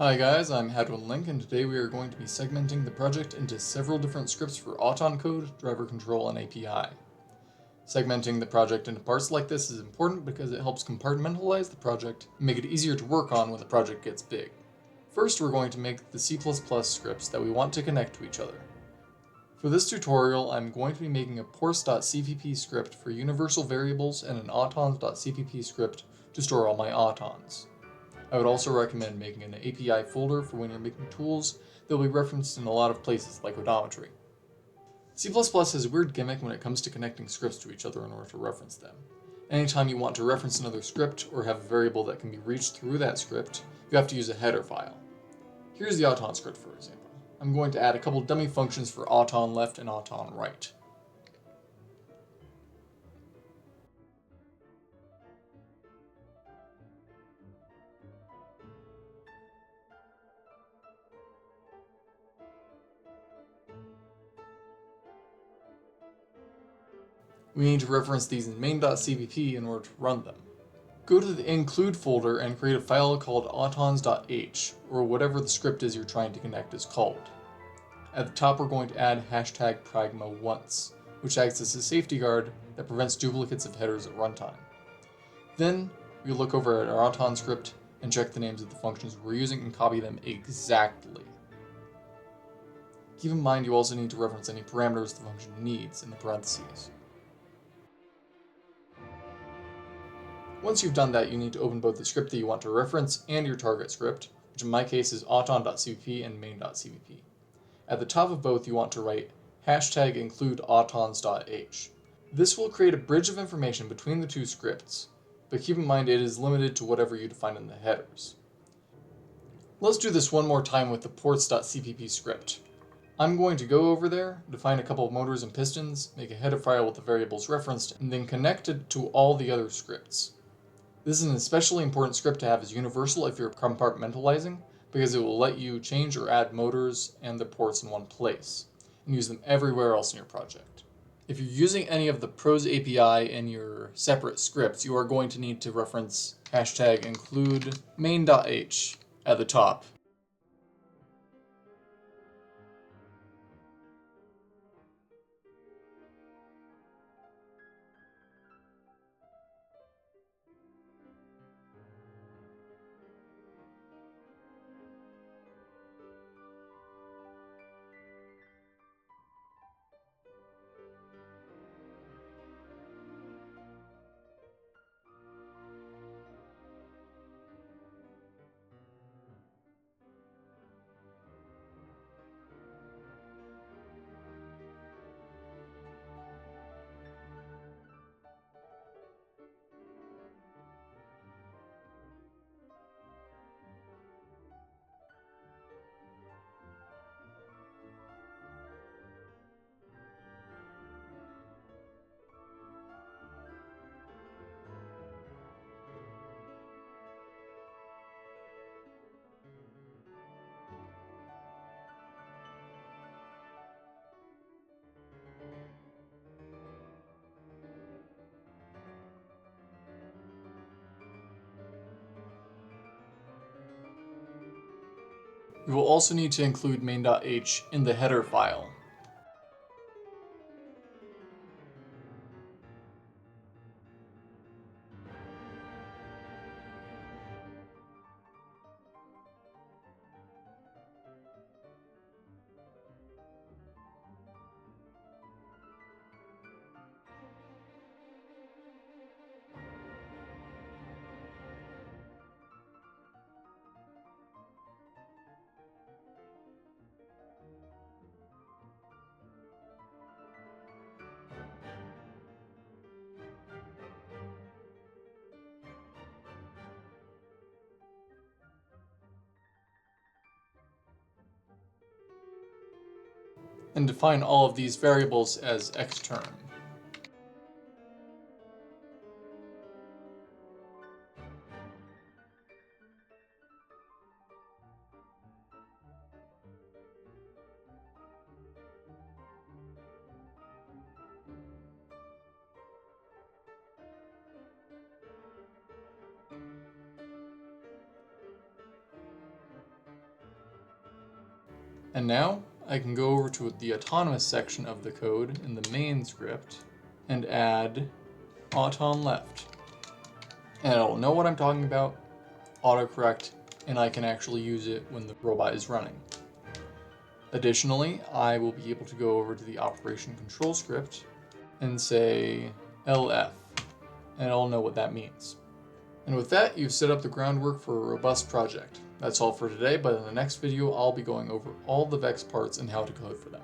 Hi guys, I'm Hadwin Link, and today we are going to be segmenting the project into several different scripts for Auton code, driver control, and API. Segmenting the project into parts like this is important because it helps compartmentalize the project and make it easier to work on when the project gets big. First, we're going to make the C++ scripts that we want to connect to each other. For this tutorial, I'm going to be making a ports.cpp script for universal variables and an autons.cpp script to store all my autons. I would also recommend making an API folder for when you're making tools that will be referenced in a lot of places like odometry. C++ has a weird gimmick when it comes to connecting scripts to each other in order to reference them. Anytime you want to reference another script or have a variable that can be reached through that script, you have to use a header file. Here's the auton script, for example. I'm going to add a couple dummy functions for auton left and auton right. We need to reference these in main.cpp in order to run them. Go to the include folder and create a file called autons.h, or whatever the script is you're trying to connect is called. At the top, we're going to add hashtag pragma once, which acts as a safety guard that prevents duplicates of headers at runtime. Then, we look over at our auton script and check the names of the functions we're using and copy them exactly. Keep in mind you also need to reference any parameters the function needs in the parentheses. Once you've done that, you need to open both the script that you want to reference and your target script, which in my case is auton.cpp and main.cpp. At the top of both, you want to write hashtag include autons.h. This will create a bridge of information between the two scripts, but keep in mind it is limited to whatever you define in the headers. Let's do this one more time with the ports.cpp script. I'm going to go over there, define a couple of motors and pistons, make a header file with the variables referenced, and then connect it to all the other scripts. This is an especially important script to have as universal if you're compartmentalizing, because it will let you change or add motors and the ports in one place, and use them everywhere else in your project. If you're using any of the pros API in your separate scripts, you are going to need to reference hashtag include main.h at the top. We will also need to include main.h in the header file. And define all of these variables as extern. And now I can go over to the autonomous section of the code in the main script and add auton left. And it'll know what I'm talking about, autocorrect, and I can actually use it when the robot is running. Additionally, I will be able to go over to the operation control script and say LF, and it'll know what that means. And with that, you've set up the groundwork for a robust project. That's all for today, but in the next video, I'll be going over all the VEX parts and how to code for them.